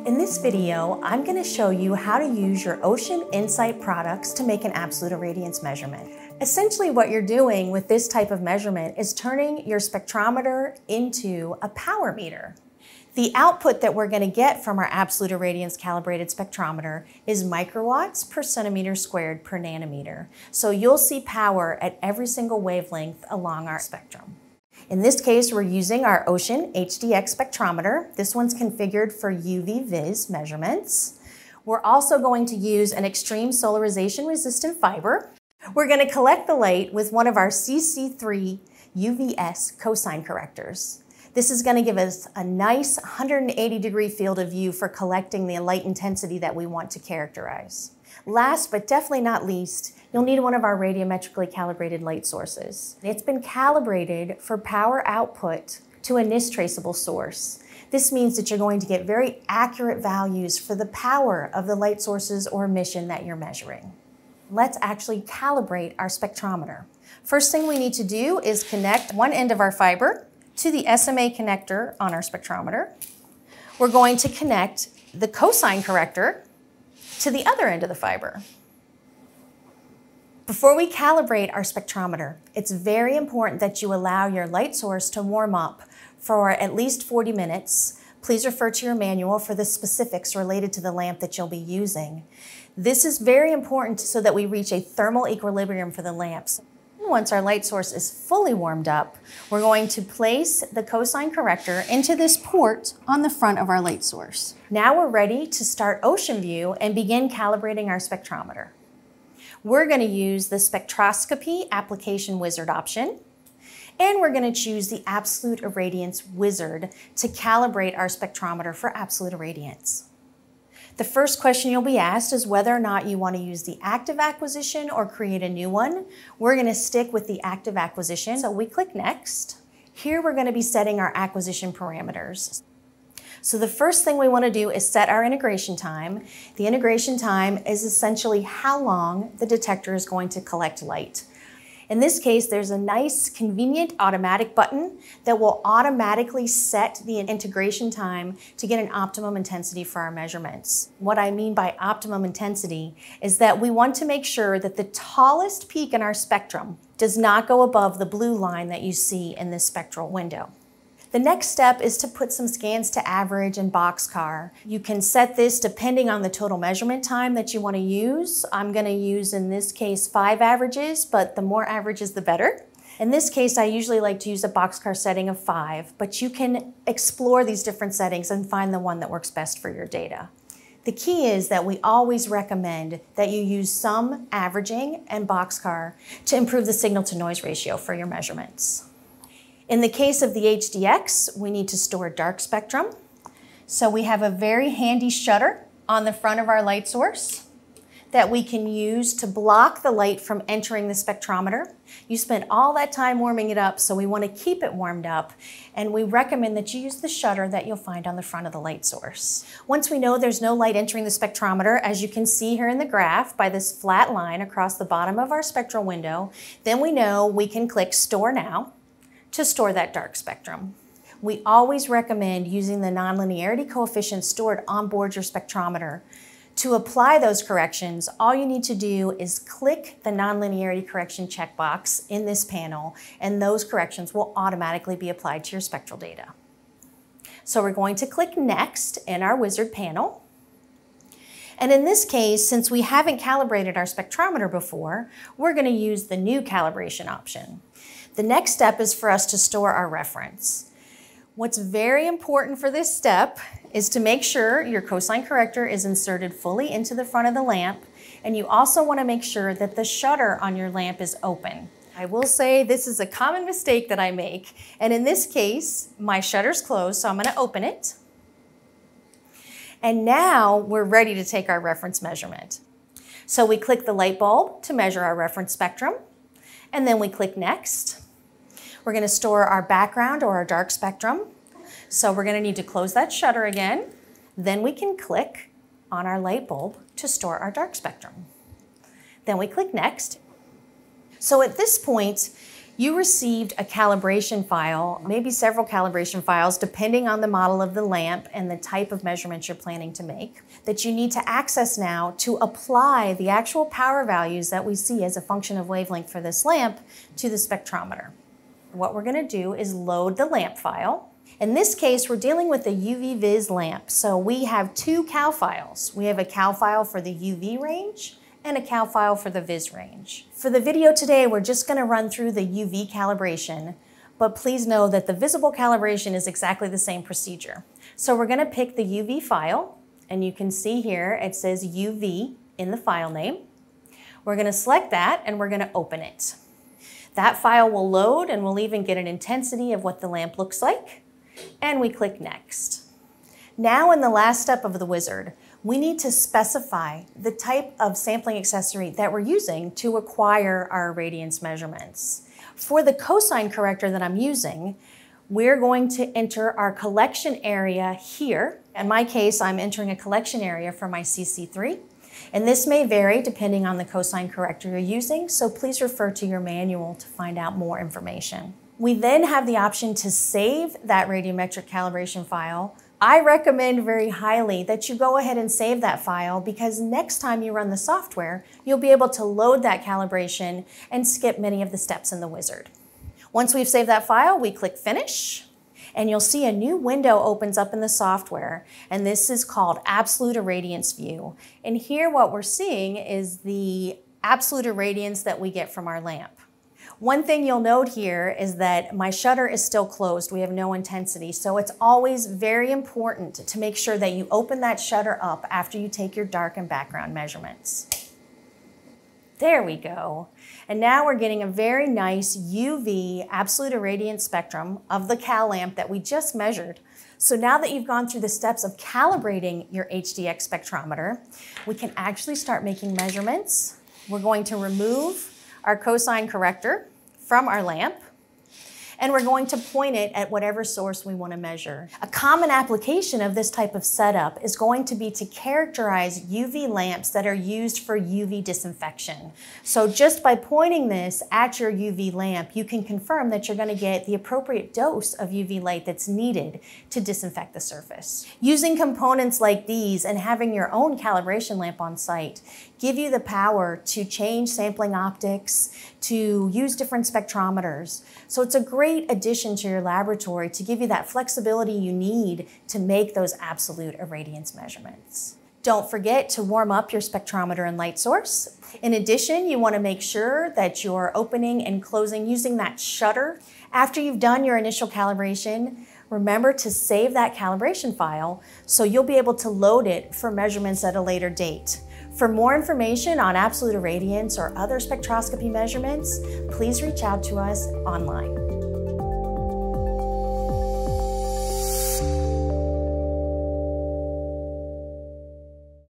In this video, I'm going to show you how to use your Ocean Insight products to make an absolute irradiance measurement. Essentially what you're doing with this type of measurement is turning your spectrometer into a power meter. The output that we're going to get from our Absolute Irradiance Calibrated Spectrometer is microwatts per centimeter squared per nanometer. So you'll see power at every single wavelength along our spectrum. In this case, we're using our Ocean HDX Spectrometer. This one's configured for UV-VIS measurements. We're also going to use an extreme Solarization Resistant Fiber. We're going to collect the light with one of our CC-3-UV-S Cosin Correctors. This is going to give us a nice 180-degree field of view for collecting the light intensity that we want to characterize. Last but definitely not least, you'll need one of our radiometrically calibrated light sources. It's been calibrated for power output to a NIST traceable source. This means that you're going to get very accurate values for the power of the light sources or emission that you're measuring. Let's actually calibrate our spectrometer. First thing we need to do is connect one end of our fiber to the SMA connector on our spectrometer. We're going to connect the Cosin Corrector to the other end of the fiber. Before we calibrate our spectrometer, it's very important that you allow your light source to warm up for at least 40 minutes. Please refer to your manual for the specifics related to the lamp that you'll be using. This is very important so that we reach a thermal equilibrium for the lamps. Once our light source is fully warmed up, we're going to place the Cosin Corrector into this port on the front of our light source. Now we're ready to start OceanView and begin calibrating our spectrometer. We're going to use the Spectroscopy Application Wizard option, and we're going to choose the Absolute Irradiance Wizard to calibrate our spectrometer for absolute irradiance. The first question you'll be asked is whether or not you want to use the active acquisition or create a new one. We're going to stick with the active acquisition, so we click Next. Here we're going to be setting our acquisition parameters. So the first thing we want to do is set our integration time. The integration time is essentially how long the detector is going to collect light. In this case, there's a nice, convenient automatic button that will automatically set the integration time to get an optimum intensity for our measurements. What I mean by optimum intensity is that we want to make sure that the tallest peak in our spectrum does not go above the blue line that you see in this spectral window. The next step is to put some scans to Average and Boxcar. You can set this depending on the total measurement time that you want to use. I'm going to use, in this case, 5 averages, but the more averages, the better. In this case, I usually like to use a Boxcar setting of 5, but you can explore these different settings and find the one that works best for your data. The key is that we always recommend that you use some averaging and Boxcar to improve the signal-to-noise ratio for your measurements. In the case of the HDX, we need to store dark spectrum. So we have a very handy shutter on the front of our light source that we can use to block the light from entering the spectrometer. You spent all that time warming it up, so we want to keep it warmed up, and we recommend that you use the shutter that you'll find on the front of the light source. Once we know there's no light entering the spectrometer, as you can see here in the graph by this flat line across the bottom of our spectral window, then we know we can click Store Now to store that dark spectrum. We always recommend using the nonlinearity coefficient stored on board your spectrometer. To apply those corrections, all you need to do is click the nonlinearity correction checkbox in this panel, and those corrections will automatically be applied to your spectral data. So we're going to click Next in our wizard panel. And in this case, since we haven't calibrated our spectrometer before, we're going to use the new calibration option. The next step is for us to store our reference. What's very important for this step is to make sure your Cosin Corrector is inserted fully into the front of the lamp, and you also want to make sure that the shutter on your lamp is open. I will say this is a common mistake that I make, and in this case, my shutter's closed, so I'm going to open it. And now we're ready to take our reference measurement. So we click the light bulb to measure our reference spectrum, and then we click Next. We're going to store our background or our dark spectrum. So we're going to need to close that shutter again. Then we can click on our light bulb to store our dark spectrum. Then we click Next. So at this point, You received a calibration file, maybe several calibration files, depending on the model of the lamp and the type of measurements you're planning to make, that you need to access now to apply the actual power values that we see as a function of wavelength for this lamp to the spectrometer. What we're going to do is load the lamp file. In this case, we're dealing with a UV-VIS lamp, so we have two cal files. We have a cal file for the UV range and a cal file for the VIS range. For the video today, we're just going to run through the UV calibration, but please know that the visible calibration is exactly the same procedure. So we're going to pick the UV file, and you can see here it says UV in the file name. We're going to select that and we're going to open it. That file will load and we'll even get an intensity of what the lamp looks like, and we click Next. Now in the last step of the wizard, we need to specify the type of sampling accessory that we're using to acquire our irradiance measurements. For the Cosin Corrector that I'm using, we're going to enter our collection area here. In my case, I'm entering a collection area for my CC3, and this may vary depending on the Cosin Corrector you're using, so please refer to your manual to find out more information. We then have the option to save that radiometric calibration file. I recommend very highly that you go ahead and save that file, because next time you run the software, you'll be able to load that calibration and skip many of the steps in the wizard. Once we've saved that file, we click Finish, and you'll see a new window opens up in the software, and this is called Absolute Irradiance View. And here what we're seeing is the absolute irradiance that we get from our lamp. One thing you'll note here is that my shutter is still closed. We have no intensity, so it's always very important to make sure that you open that shutter up after you take your darkened background measurements. There we go. And now we're getting a very nice UV absolute irradiance spectrum of the cal lamp that we just measured. So now that you've gone through the steps of calibrating your HDX spectrometer, we can actually start making measurements. We're going to remove our Cosin Corrector from our lamp, and we're going to point it at whatever source we want to measure. A common application of this type of setup is going to be to characterize UV lamps that are used for UV disinfection. So just by pointing this at your UV lamp, you can confirm that you're going to get the appropriate dose of UV light that's needed to disinfect the surface. Using components like these and having your own calibration lamp on site give you the power to change sampling optics, to use different spectrometers. So it's a great addition to your laboratory to give you that flexibility you need to make those absolute irradiance measurements. Don't forget to warm up your spectrometer and light source. In addition, you want to make sure that you're opening and closing using that shutter. After you've done your initial calibration, remember to save that calibration file so you'll be able to load it for measurements at a later date. For more information on absolute irradiance or other spectroscopy measurements, please reach out to us online.